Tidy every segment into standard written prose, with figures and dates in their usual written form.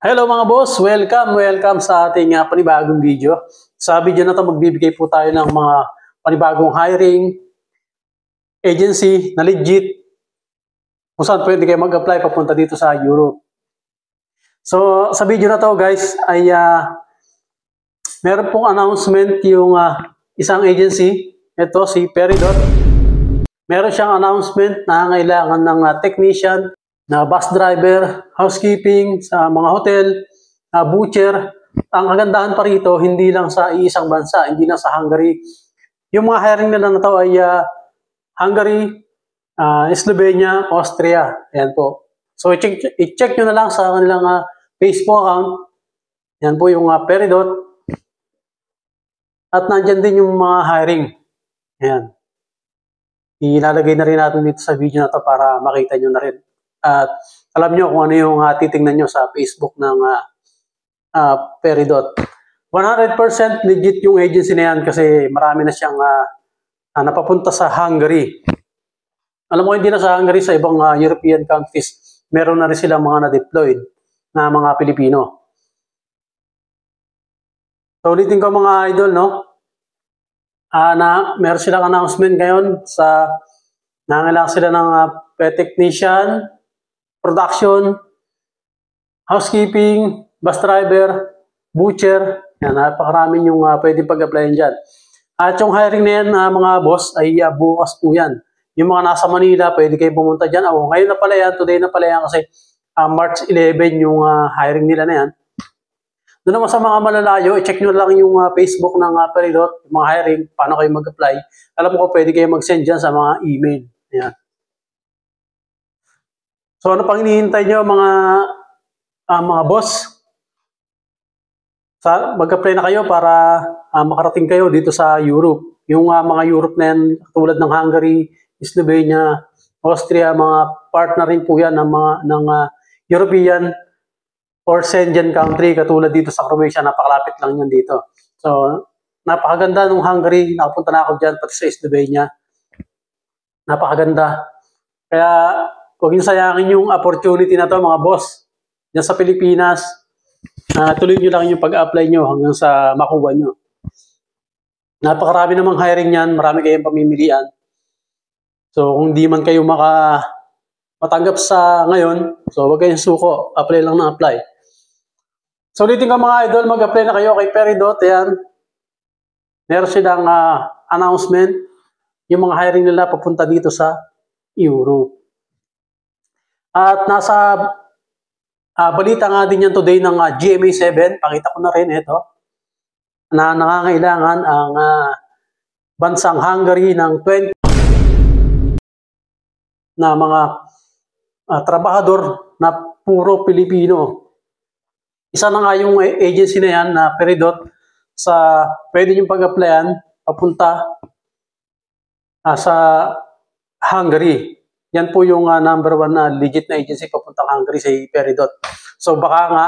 Hello mga boss, welcome sa ating panibagong video. Sa video na to magbibigay po tayo ng mga panibagong hiring agency na legit kung saan pwede kayo mag-apply papunta dito sa Europe. So sa video na to guys ay meron pong announcement yung isang agency, ito si Peridot. Meron siyang announcement na kailangan ng technician, na bus driver, housekeeping, sa mga hotel, butcher. Ang kagandahan pa rito, hindi lang sa iisang bansa, hindi lang sa Hungary. Yung mga hiring nila na to ay Hungary, Slovenia, Austria. Ayan po. So i-check nyo na lang sa kanilang Facebook account. Yan po yung Peridot. At nandyan din yung mga hiring. Ayan. Ilalagay na rin natin dito sa video na to para makita nyo na rin. At alam nyo kung ano yung titingnan nyo sa Facebook ng Peridot. 100% legit yung agency na yan kasi marami na siyang napapunta sa Hungary. Alam mo, hindi na sa Hungary, sa ibang European countries, meron na rin silang mga na-deployed na mga Pilipino. So ulitin ko mga idol, no? Meron silang announcement ngayon sa nangailangan sila ng technician, production, housekeeping, bus driver, butcher. Yan, napakarami yung pwedeng pag-applyin dyan. At yung hiring na yan, mga boss, ay bukas po yan. Yung mga nasa Manila, pwede kayo pumunta dyan. Ngayon na pala yan, today na pala yan kasi March 11 yung hiring nila na yan. Doon naman sa mga malalayo, i-check nyo lang yung Facebook ng Peridot, yung mga hiring, paano kayo mag-apply. Alam ko, pwede kayo mag-send dyan sa mga email. Yan. So ano pang hinihintay nyo mga boss? Mag-apply na kayo para makarating kayo dito sa Europe. Yung mga Europe na yan, tulad ng Hungary, Slovenia, Austria, mga partner rin po yan ng European or Schengen country, katulad dito sa Croatia, napakalapit lang yan dito. So napakaganda ng Hungary, nakapunta na ako dyan, pati sa Slovenia. Napakaganda. Kaya huwag yung sayangin yung opportunity na to mga boss. Diyan sa Pilipinas, tuloy nyo lang yung pag-apply nyo hanggang sa makuha nyo. Napakarami namang hiring yan, marami kayong pamimilian. So kung di man kayo matanggap sa ngayon, so huwag kayong suko, apply lang na apply. So ulitin ko mga idol, mag-apply na kayo kay Peridot. Ayan. Meron silang announcement, yung mga hiring nila papunta dito sa Europe. At nasa balita nga din yan today ng GMA7, pakita ko na rin ito, na nangangailangan ang bansang Hungary ng 20 na mga trabahador na puro Pilipino. Isa na nga yung agency na yan na Peridot sa pwede yung pag-applyan papunta sa Hungary. Yan po yung number 1 na legit na agency papuntang Hungary, sa Peridot. So baka nga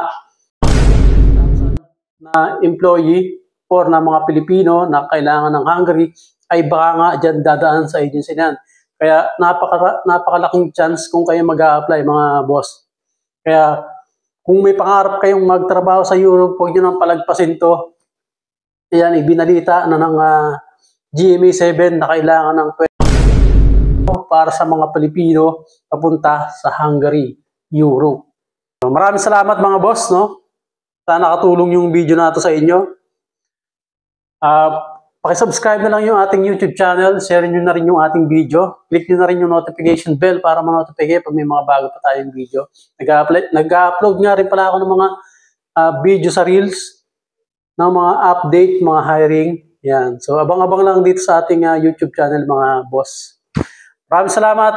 na employee or na mga Pilipino na kailangan ng Hungary ay baka nga dyan dadaan sa agency na yan. Kaya napakalaking chance kung kayo mag-a-apply mga boss. Kaya kung may pangarap kayong magtrabaho sa Europe, huwag nyo nang palagpasin to. Yan, ibinalita na ng GMA7 na kailangan ng para sa mga Pilipino papunta sa Hungary, Europe. So, maraming salamat mga boss, no? Sana nakatulong yung video na ito sa inyo. Pakisubscribe na lang yung ating YouTube channel, share nyo na rin yung ating video, click nyo na rin yung notification bell para ma-notify pag may mga bago pa tayong video. Nag-upload nga rin pala ako ng mga video sa Reels, ng mga update, mga hiring. Yan. So abang-abang lang dito sa ating YouTube channel mga boss. Maraming salamat.